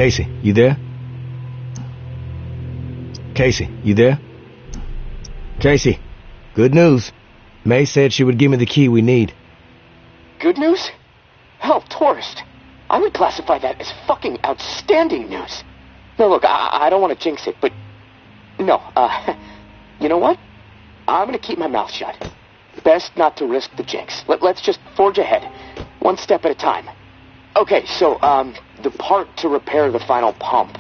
Casey, you there? Casey, you there? Casey, good news. May said she would give me the key we need. Good news? Hell, tourist. I would classify that as fucking outstanding news. No, look, I don't want to jinx it, but... No, you know what? I'm gonna keep my mouth shut. Best not to risk the jinx. Let's just forge ahead. One step at a time. Okay, so, the part to repair the final pump.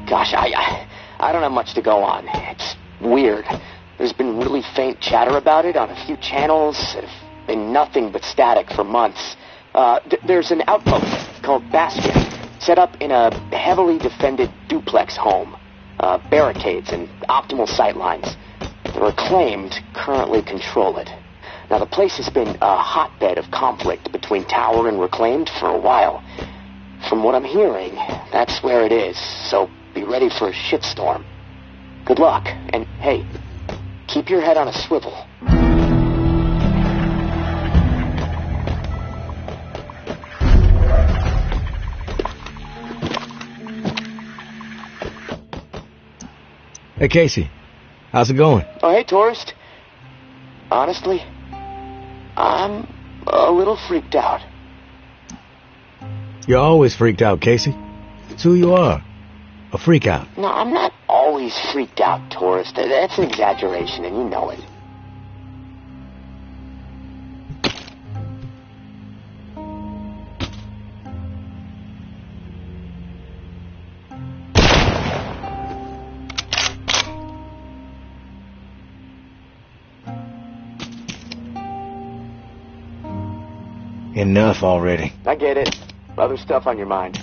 Gosh, I don't have much to go on. It's weird. There's been really faint chatter about it on a few channels. It's been nothing but static for months. There's an outpost called Bastion, set up in a heavily defended duplex home. Barricades and optimal sightlines. The Reclaimed currently control it. Now, the place has been a hotbed of conflict between Tower and Reclaimed for a while. From what I'm hearing, that's where it is, so be ready for a shitstorm. Good luck, and hey, keep your head on a swivel. Hey, Casey. How's it going? Oh, hey, tourist. Honestly, I'm a little freaked out. You're always freaked out, Casey. It's who you are. A freak out. No, I'm not always freaked out, tourist. That's an exaggeration, and you know it. Enough already. I get it. Other stuff on your mind.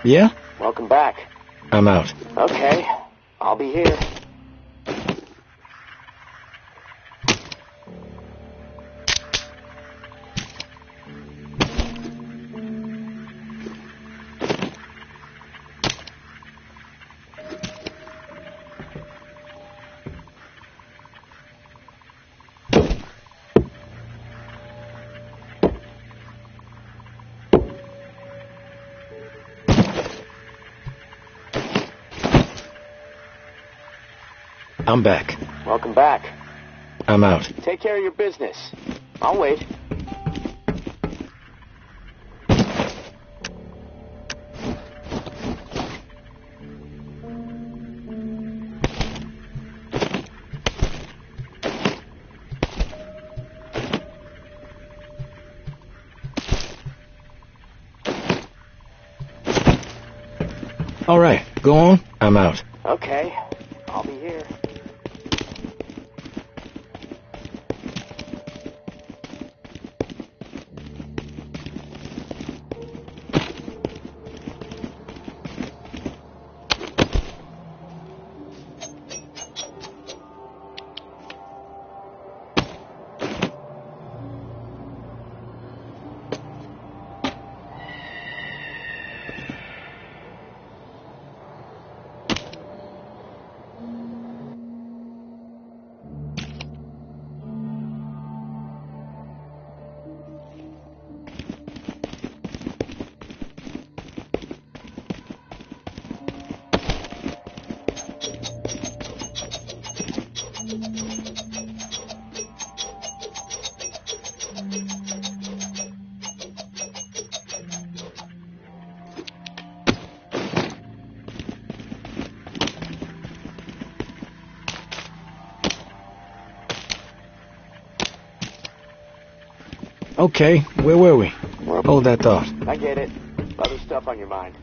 Yeah? Welcome back. I'm out. Okay. I'll be here. I'm back. Welcome back. I'm out. Take care of your business. I'll wait. All right, go on. I'm out. Okay. I'll be here. Okay, where were we? Hold that thought. I get it. Other stuff on your mind.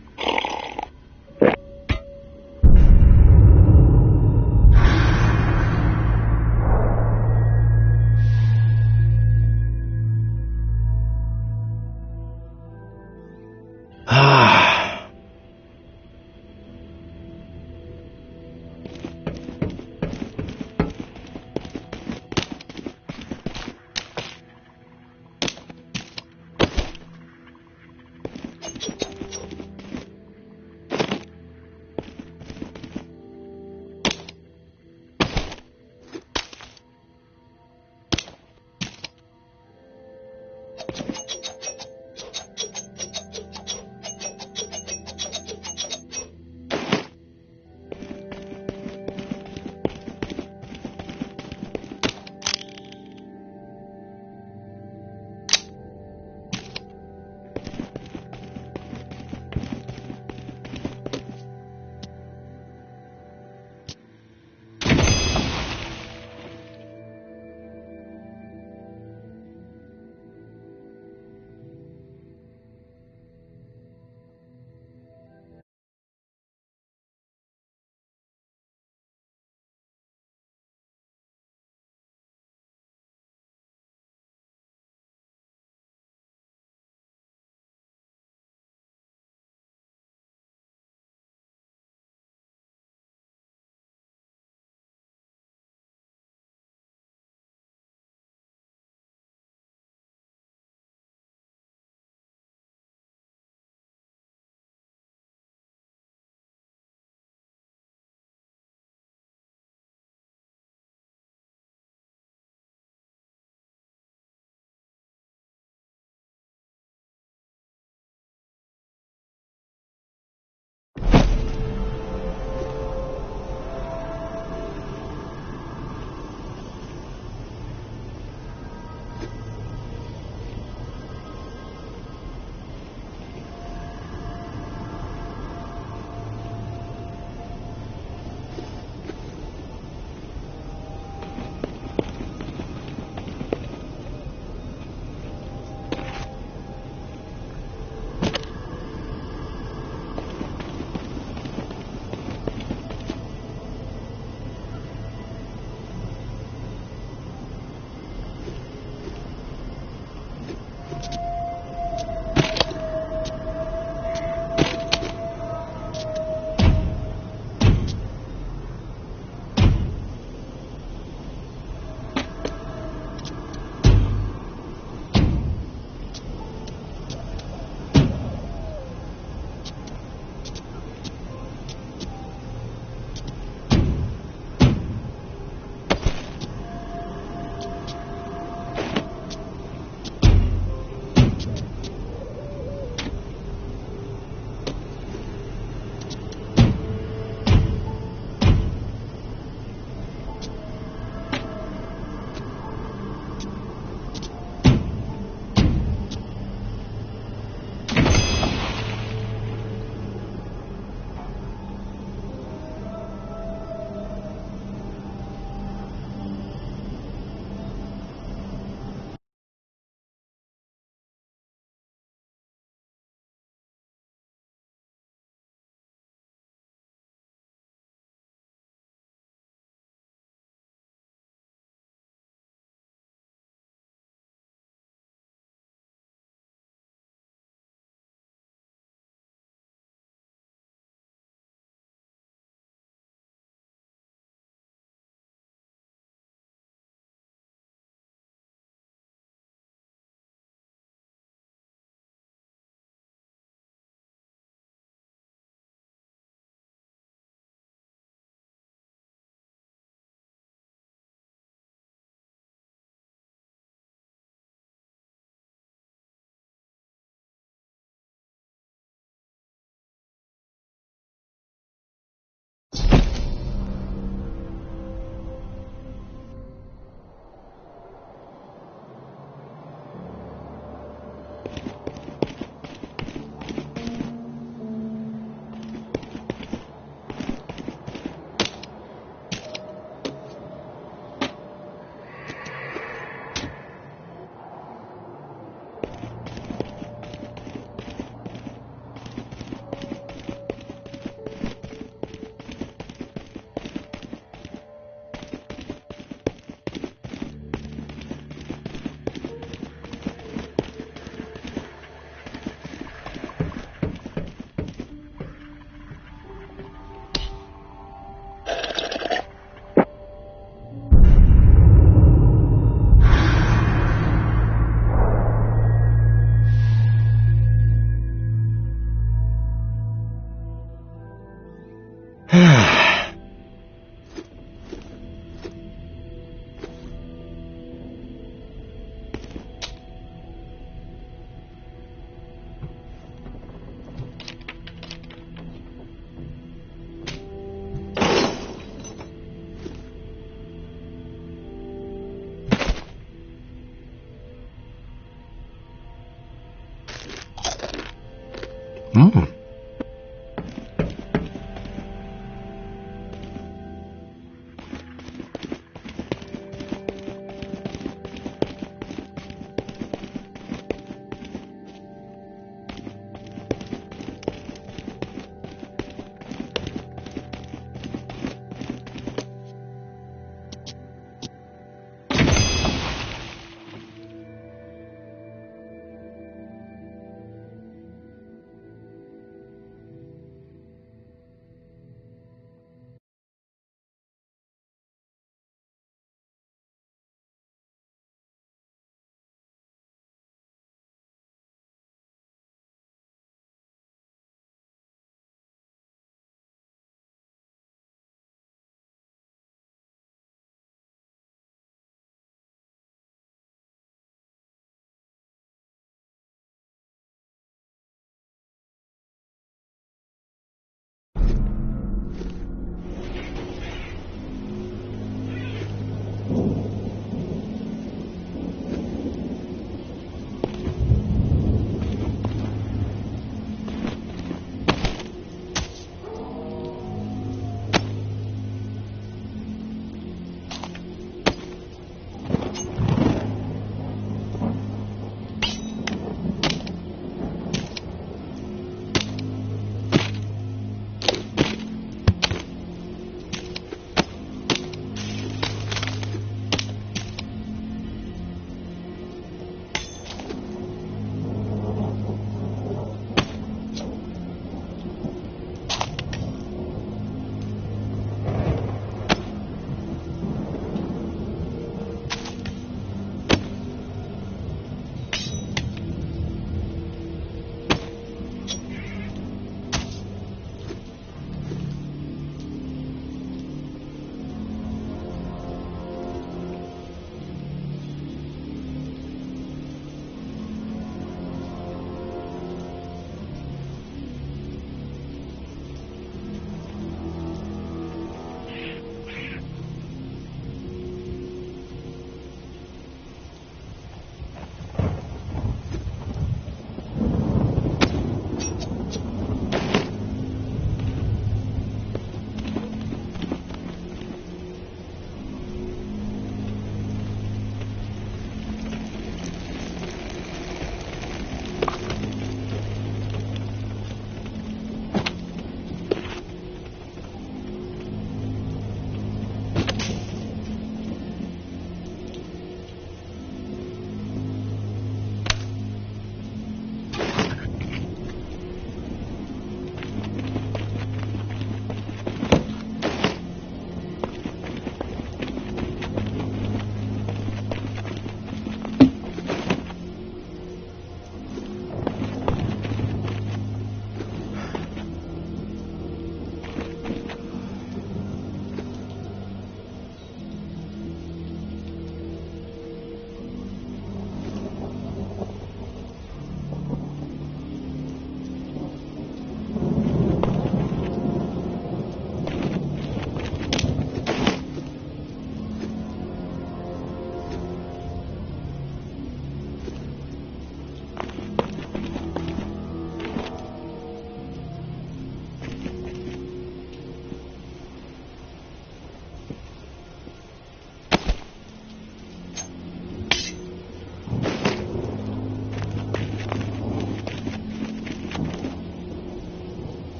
Hmm.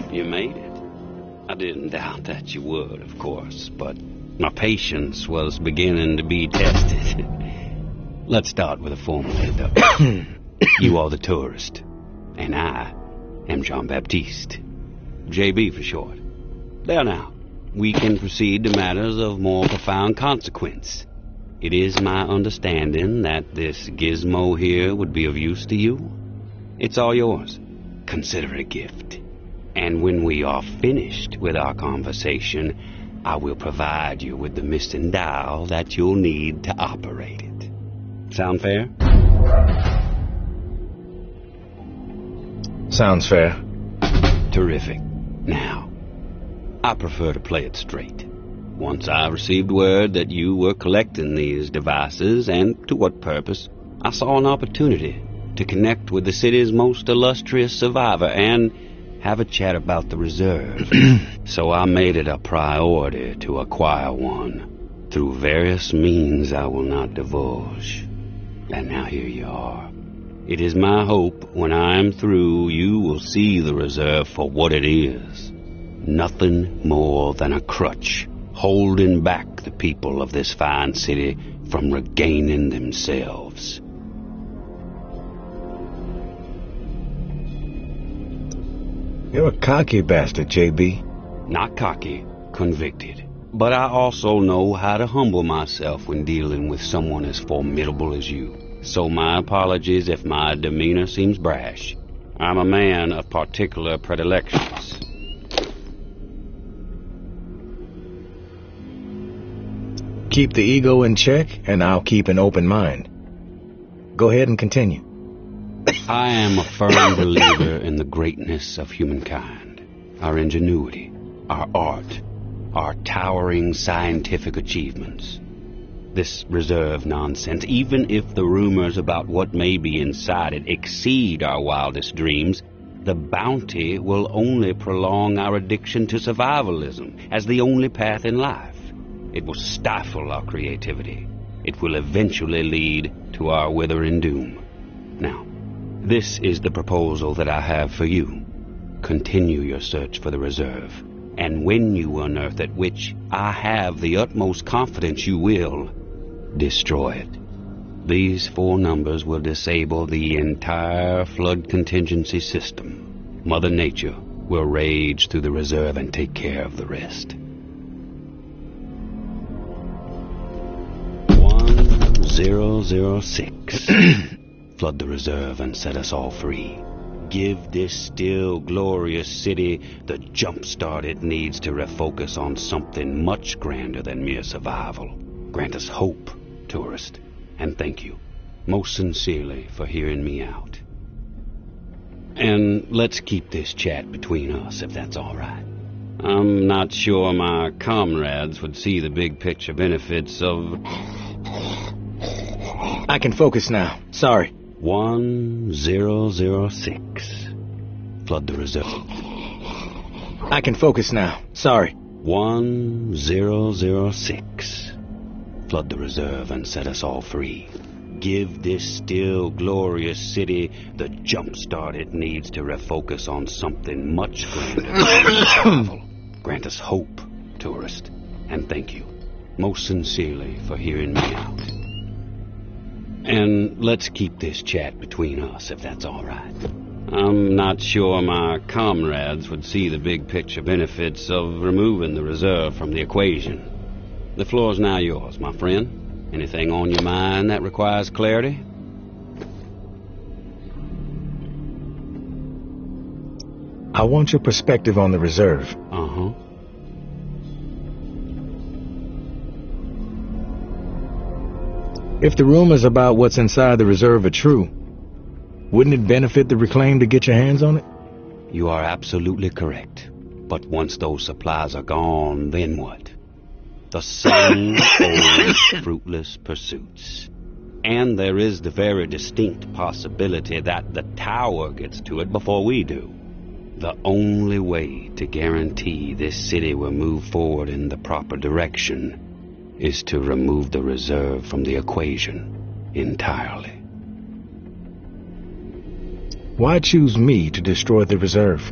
You made it. I didn't doubt that you would, of course, but my patience was beginning to be tested. Let's start with a formal introduction. You are the tourist, and I am Jean-Baptiste. JB for short. There now, we can proceed to matters of more profound consequence. It is my understanding that this gizmo here would be of use to you. It's all yours. Consider it a gift. And when we are finished with our conversation, I will provide you with the missing dial that you'll need to operate it. Sound fair? Sounds fair. Terrific. Now, I prefer to play it straight. Once I received word that you were collecting these devices, and to what purpose, I saw an opportunity to connect with the city's most illustrious survivor and have a chat about the reserve. So I made it a priority to acquire one through various means I will not divulge. And now here you are. It is my hope when I am through you will see the reserve for what it is. Nothing more than a crutch holding back the people of this fine city from regaining themselves. You're a cocky bastard, JB. Not cocky, convicted. But I also know how to humble myself when dealing with someone as formidable as you. So my apologies if my demeanor seems brash. I'm a man of particular predilections. Keep the ego in check, and I'll keep an open mind. Go ahead and continue. I am a firm believer in the greatness of humankind, our ingenuity, our art, our towering scientific achievements. This reserve nonsense, even if the rumors about what may be inside it exceed our wildest dreams, the bounty will only prolong our addiction to survivalism as the only path in life. It will stifle our creativity. It will eventually lead to our withering doom. Now, this is the proposal that I have for you. Continue your search for the reserve, and when you unearth it, which I have the utmost confidence you will, destroy it. These 4 numbers will disable the entire flood contingency system. Mother Nature will rage through the reserve and take care of the rest. 1006. Flood the reserve and set us all free. Give this still glorious city the jump start it needs to refocus on something much grander than mere survival. Grant us hope, tourist, and thank you most sincerely for hearing me out. And let's keep this chat between us, if that's all right. I'm not sure my comrades would see the big picture benefits of... I can focus now. Sorry. 1006. Flood the reserve. I can focus now. Sorry. 1006. Flood the reserve and set us all free. Give this still glorious city the jump start it needs to refocus on something much grander than survival. Grant us hope, tourist, and thank you most sincerely for hearing me out. And let's keep this chat between us, if that's all right. I'm not sure my comrades would see the big picture benefits of removing the reserve from the equation. The floor's now yours, my friend. Anything on your mind that requires clarity? I want your perspective on the reserve. Uh-huh. If the rumors about what's inside the reserve are true, wouldn't it benefit the Reclaim to get your hands on it? You are absolutely correct. But once those supplies are gone, then what? The same old fruitless pursuits. And there is the very distinct possibility that the tower gets to it before we do. The only way to guarantee this city will move forward in the proper direction is to remove the reserve from the equation entirely. Why choose me to destroy the reserve?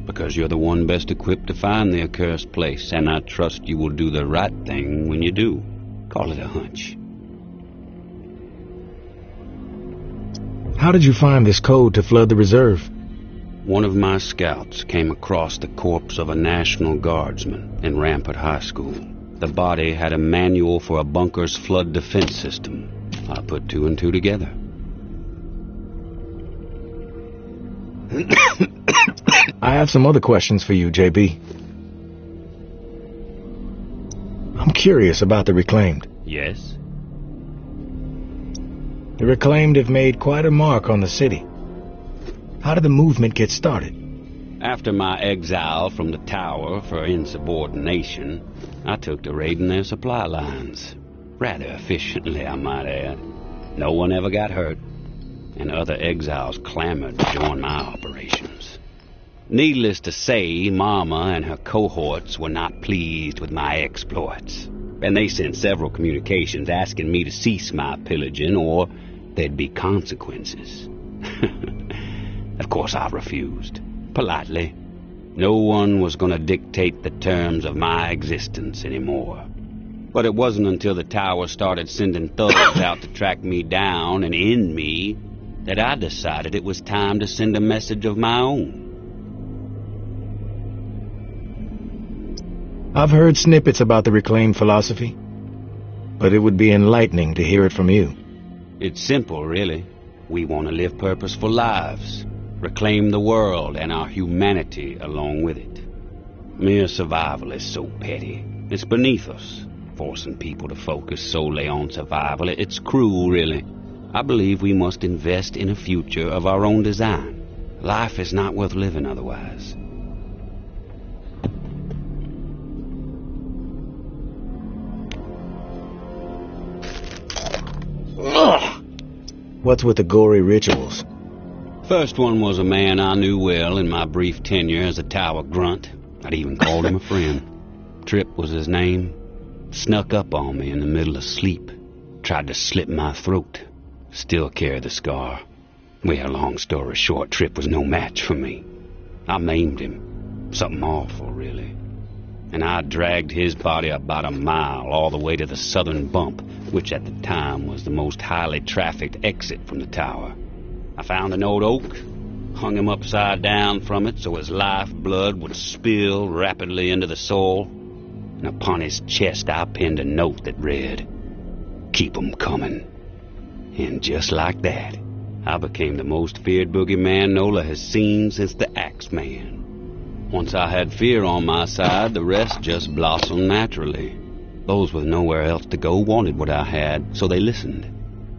Because you're the one best equipped to find the accursed place, and I trust you will do the right thing when you do. Call it a hunch. How did you find this code to flood the reserve? One of my scouts came across the corpse of a National Guardsman in Rampart High School. The body had a manual for a bunker's flood defense system. I put two and two together. I have some other questions for you, JB. I'm curious about the Reclaimed. Yes? The Reclaimed have made quite a mark on the city. How did the movement get started? After my exile from the tower for insubordination, I took to raiding their supply lines. Rather efficiently, I might add. No one ever got hurt, and other exiles clamored to join my operations. Needless to say, Mama and her cohorts were not pleased with my exploits, and they sent several communications asking me to cease my pillaging or there'd be consequences. Of course, I refused. Politely. No one was going to dictate the terms of my existence anymore. But it wasn't until the tower started sending thugs out to track me down and end me that I decided it was time to send a message of my own. I've heard snippets about the Reclaimed philosophy, but it would be enlightening to hear it from you. It's simple, really. We want to live purposeful lives. Reclaim the world and our humanity along with it. Mere survival is so petty. It's beneath us, forcing people to focus solely on survival. It's cruel, really. I believe we must invest in a future of our own design. Life is not worth living otherwise. What's with the gory rituals? First one was a man I knew well in my brief tenure as a tower grunt. I'd even called him a friend. Trip was his name. Snuck up on me in the middle of sleep. Tried to slit my throat. Still carry the scar. Well, long story short, Trip was no match for me. I maimed him. Something awful, really. And I dragged his body about a mile all the way to the southern bump, which at the time was the most highly trafficked exit from the tower. I found an old oak, hung him upside down from it so his lifeblood would spill rapidly into the soil, and upon his chest I pinned a note that read, "Keep 'em coming." And just like that, I became the most feared boogeyman Nola has seen since the Axeman. Once I had fear on my side, the rest just blossomed naturally. Those with nowhere else to go wanted what I had, so they listened.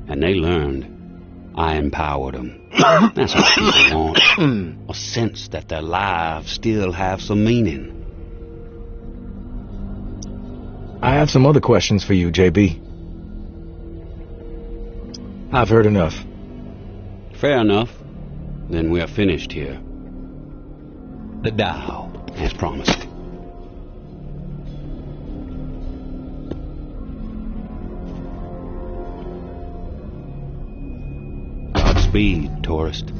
And they learned. I empowered them. That's what people want. A sense that their lives still have some meaning. I have some other questions for you, JB. I've heard enough. Fair enough. Then we are finished here. The dial, as promised. Godspeed, tourist.